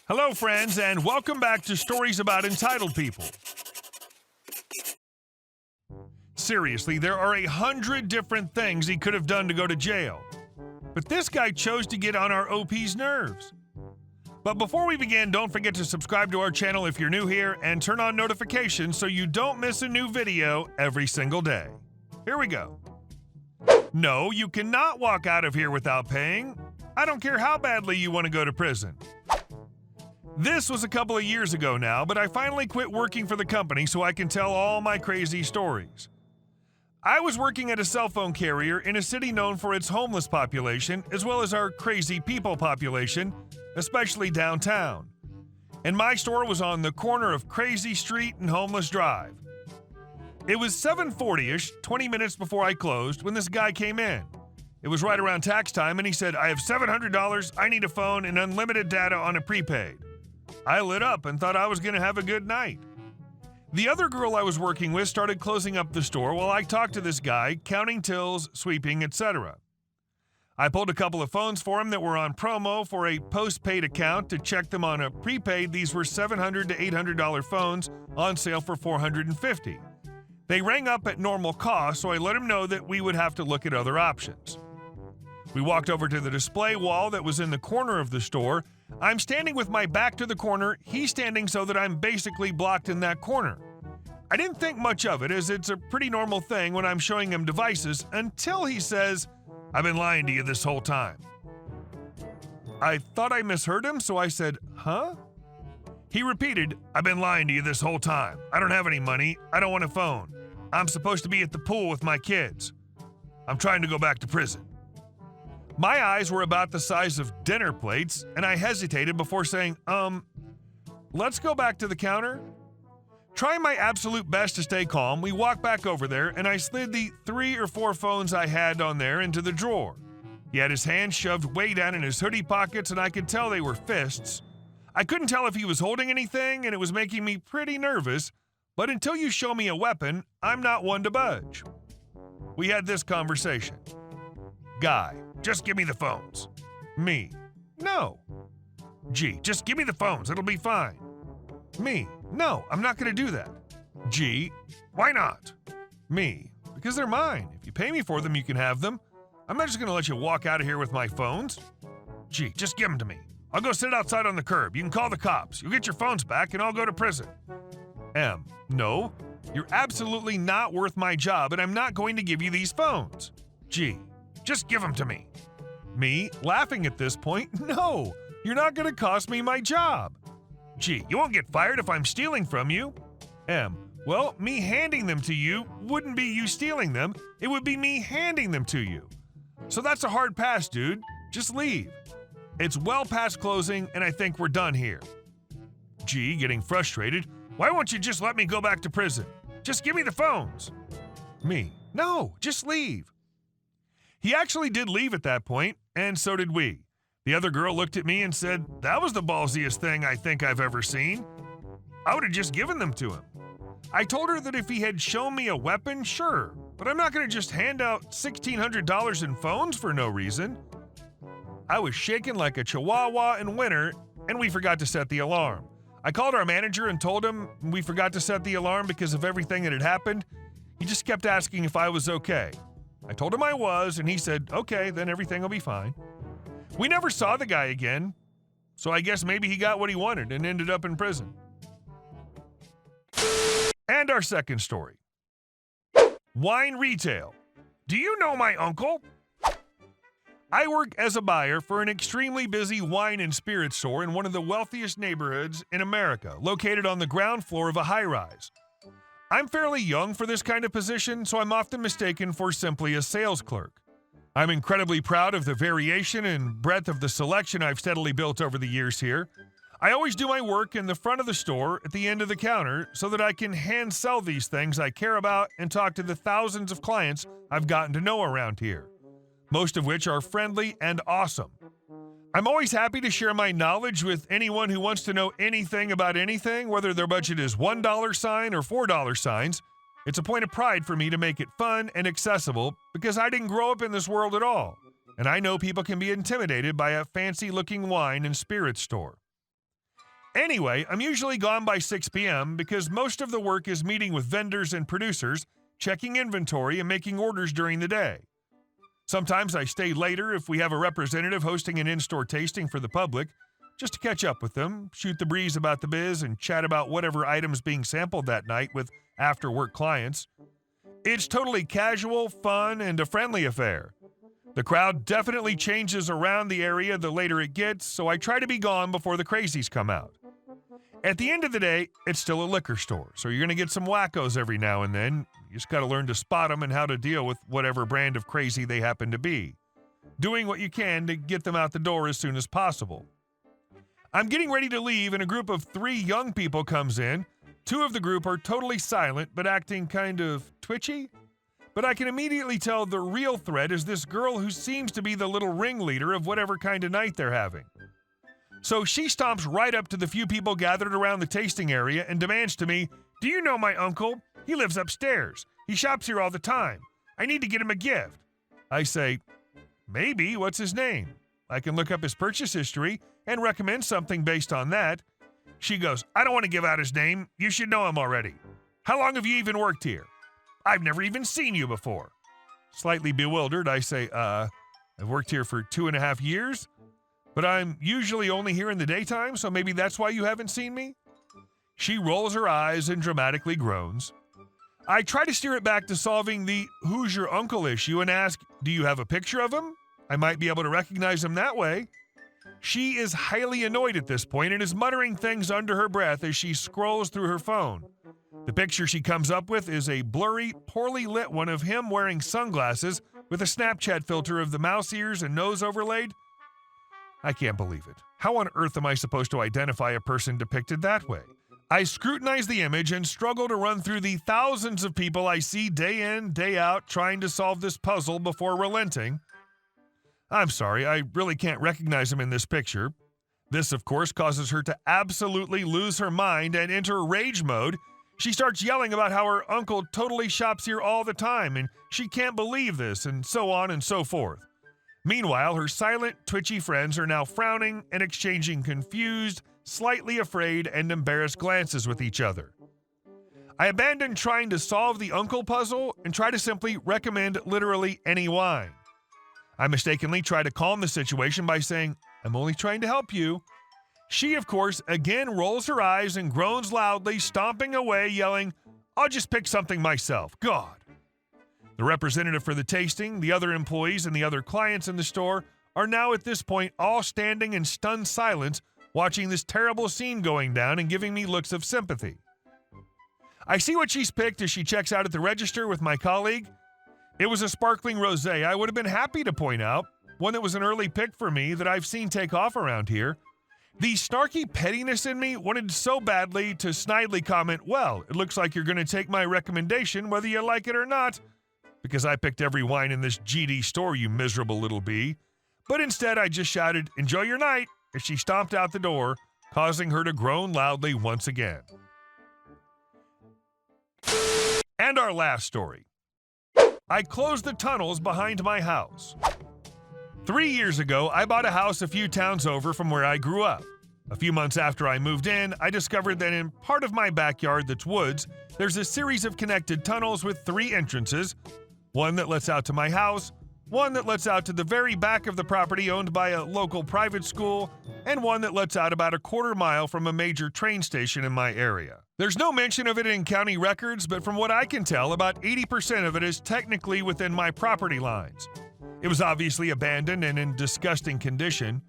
Hello, friends, and welcome back to Stories About Entitled People. Seriously, there are 100 different things he could have done to go to jail. But this guy chose to get on our OP's nerves. But before we begin, don't forget to subscribe to our channel if you're new here and turn on notifications so you don't miss a new video every single day. Here we go. No, you cannot walk out of here without paying. I don't care how badly you want to go to prison. This was a couple of years ago now, but I finally quit working for the company so I can tell all my crazy stories. I was working at a cell phone carrier in a city known for its homeless population, as well as our crazy people population, especially downtown. And my store was on the corner of Crazy Street and Homeless Drive. It was 7:40-ish, 20 minutes before I closed, when this guy came in. It was right around tax time, and he said, "I have $700, I need a phone and unlimited data on a prepaid." I lit up and thought I was going to have a good night. The other girl I was working with started closing up the store while I talked to this guy, counting tills, sweeping, etc. I pulled a couple of phones for him that were on promo for a postpaid account to check them on a prepaid. These were $700 to $800 phones on sale for $450. They rang up at normal cost, so I let him know that we would have to look at other options. We walked over to the display wall that was in the corner of the store. I'm standing with my back to the corner, he's standing so that I'm basically blocked in that corner. I didn't think much of it, as it's a pretty normal thing when I'm showing him devices, until he says, "I've been lying to you this whole time." I thought I misheard him, so I said, "Huh?" He repeated, "I've been lying to you this whole time. I don't have any money. I don't want a phone. I'm supposed to be at the pool with my kids. I'm trying to go back to prison." My eyes were about the size of dinner plates, and I hesitated before saying, let's go back to the counter." Trying my absolute best to stay calm, we walked back over there, and I slid the 3 or 4 phones I had on there into the drawer. He had his hands shoved way down in his hoodie pockets, and I could tell they were fists. I couldn't tell if he was holding anything, and it was making me pretty nervous, but until you show me a weapon, I'm not one to budge. We had this conversation. Guy: "Just give me the phones." Me: "No." G: "Just give me the phones, it'll be fine." Me: "No, I'm not going to do that." G: "Why not?" Me: "Because they're mine. If you pay me for them, you can have them. I'm not just going to let you walk out of here with my phones." G: "Just give them to me. I'll go sit outside on the curb. You can call the cops. You'll get your phones back and I'll go to prison." M: "No, you're absolutely not worth my job and I'm not going to give you these phones." G: "Just give them to me." Me, laughing at this point: "No, you're not going to cost me my job." G: "You won't get fired if I'm stealing from you." M: "Well, me handing them to you wouldn't be you stealing them. It would be me handing them to you. So that's a hard pass, dude. Just leave. It's well past closing, and I think we're done here." G, getting frustrated: "Why won't you just let me go back to prison? Just give me the phones." Me: "No, just leave." He actually did leave at that point, and so did we. The other girl looked at me and said, "That was the ballsiest thing I think I've ever seen." I would have just given them to him. I told her that if he had shown me a weapon, sure, but I'm not going to just hand out $1,600 in phones for no reason. I was shaking like a chihuahua in winter, and we forgot to set the alarm. I called our manager and told him we forgot to set the alarm because of everything that had happened. He just kept asking if I was okay. I told him I was, and he said, "Okay, then everything will be fine." We never saw the guy again, so I guess maybe he got what he wanted and ended up in prison. And our second story. Wine retail. Do you know my uncle? I work as a buyer for an extremely busy wine and spirits store in one of the wealthiest neighborhoods in America, located on the ground floor of a high-rise. I'm fairly young for this kind of position, so I'm often mistaken for simply a sales clerk. I'm incredibly proud of the variation and breadth of the selection I've steadily built over the years here. I always do my work in the front of the store at the end of the counter so that I can hand sell these things I care about and talk to the thousands of clients I've gotten to know around here, most of which are friendly and awesome. I'm always happy to share my knowledge with anyone who wants to know anything about anything, whether their budget is $1 sign or $4 signs. It's a point of pride for me to make it fun and accessible because I didn't grow up in this world at all, and I know people can be intimidated by a fancy-looking wine and spirits store. Anyway, I'm usually gone by 6 p.m. because most of the work is meeting with vendors and producers, checking inventory, and making orders during the day. Sometimes I stay later if we have a representative hosting an in-store tasting for the public, just to catch up with them, shoot the breeze about the biz, and chat about whatever items being sampled that night with after-work clients. It's totally casual, fun, and a friendly affair. The crowd definitely changes around the area the later it gets, so I try to be gone before the crazies come out. At the end of the day, it's still a liquor store, so you're going to get some wackos every now and then. You just got to learn to spot them and how to deal with whatever brand of crazy they happen to be, doing what you can to get them out the door as soon as possible. I'm getting ready to leave, and a group of 3 young people comes in. 2 of the group are totally silent, but acting kind of twitchy. But I can immediately tell the real threat is this girl who seems to be the little ringleader of whatever kind of night they're having. So she stomps right up to the few people gathered around the tasting area and demands to me, "Do you know my uncle? He lives upstairs. He shops here all the time. I need to get him a gift." I say, "Maybe. What's his name? I can look up his purchase history and recommend something based on that." She goes, "I don't want to give out his name. You should know him already. How long have you even worked here? I've never even seen you before." Slightly bewildered, I say, I've worked here for 2.5 years, but I'm usually only here in the daytime, so maybe that's why you haven't seen me?" She rolls her eyes and dramatically groans. I try to steer it back to solving the "who's your uncle" issue and ask, "Do you have a picture of him? I might be able to recognize him that way." She is highly annoyed at this point and is muttering things under her breath as she scrolls through her phone. The picture she comes up with is a blurry, poorly lit one of him wearing sunglasses with a Snapchat filter of the mouse ears and nose overlaid. I can't believe it. How on earth am I supposed to identify a person depicted that way? I scrutinize the image and struggle to run through the thousands of people I see day in, day out trying to solve this puzzle before relenting. "I'm sorry, I really can't recognize him in this picture." This, of course, causes her to absolutely lose her mind and enter rage mode. She starts yelling about how her uncle totally shops here all the time and she can't believe this, and so on and so forth. Meanwhile, her silent, twitchy friends are now frowning and exchanging confused, slightly afraid, and embarrassed glances with each other. I abandon trying to solve the uncle puzzle and try to simply recommend literally any wine. I mistakenly try to calm the situation by saying, "I'm only trying to help you." She, of course, again rolls her eyes and groans loudly, stomping away, yelling, "I'll just pick something myself. God." The representative for the tasting, the other employees, and the other clients in the store are now at this point all standing in stunned silence, watching this terrible scene going down and giving me looks of sympathy. I see what she's picked as she checks out at the register with my colleague. It was a sparkling rosé I would have been happy to point out, one that was an early pick for me that I've seen take off around here. The snarky pettiness in me wanted so badly to snidely comment, "Well, it looks like you're going to take my recommendation whether you like it or not, because I picked every wine in this GD store, you miserable little bee." But instead I just shouted, "Enjoy your night," as she stomped out the door, causing her to groan loudly once again. And our last story. I closed the tunnels behind my house. 3 years ago, I bought a house a few towns over from where I grew up. A few months after I moved in, I discovered that in part of my backyard that's woods, there's a series of connected tunnels with 3 entrances, one that lets out to my house, one that lets out to the very back of the property owned by a local private school, and one that lets out about a quarter mile from a major train station in my area. There's no mention of it in county records, but from what I can tell, about 80% of it is technically within my property lines. It was obviously abandoned and in disgusting condition.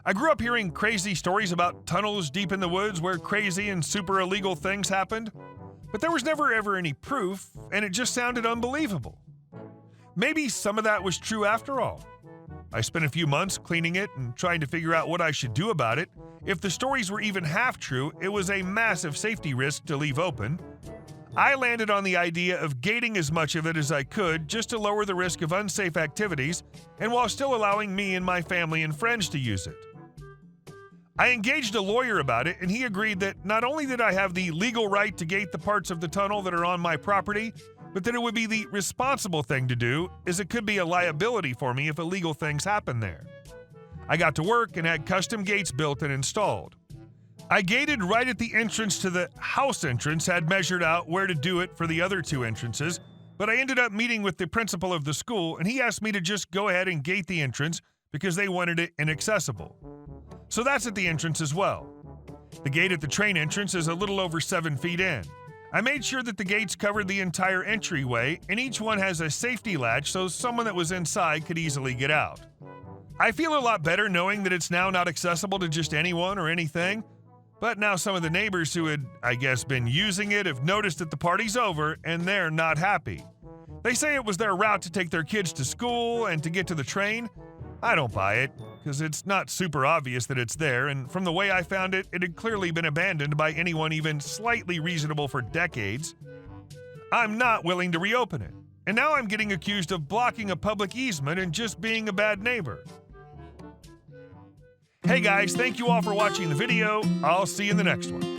I grew up hearing crazy stories about tunnels deep in the woods where crazy and super illegal things happened, but there was never ever any proof, and it just sounded unbelievable. Maybe some of that was true after all. I spent a few months cleaning it and trying to figure out what I should do about it. If the stories were even half true, it was a massive safety risk to leave open. I landed on the idea of gating as much of it as I could just to lower the risk of unsafe activities and while still allowing me and my family and friends to use it. I engaged a lawyer about it, and he agreed that not only did I have the legal right to gate the parts of the tunnel that are on my property, but that it would be the responsible thing to do, as it could be a liability for me if illegal things happened there. I got to work and had custom gates built and installed. I gated right at the entrance to the house entrance, had measured out where to do it for the other two entrances, but I ended up meeting with the principal of the school, and he asked me to just go ahead and gate the entrance because they wanted it inaccessible. So that's at the entrance as well. The gate at the train entrance is a little over 7 feet in. I made sure that the gates covered the entire entryway, and each one has a safety latch so someone that was inside could easily get out. I feel a lot better knowing that it's now not accessible to just anyone or anything, but now some of the neighbors who had, I guess, been using it have noticed that the party's over and they're not happy. They say it was their route to take their kids to school and to get to the train. I don't buy it, because it's not super obvious that it's there, and from the way I found it, it had clearly been abandoned by anyone even slightly reasonable for decades. I'm not willing to reopen it, and now I'm getting accused of blocking a public easement and just being a bad neighbor. Hey guys, thank you all for watching the video. I'll see you in the next one.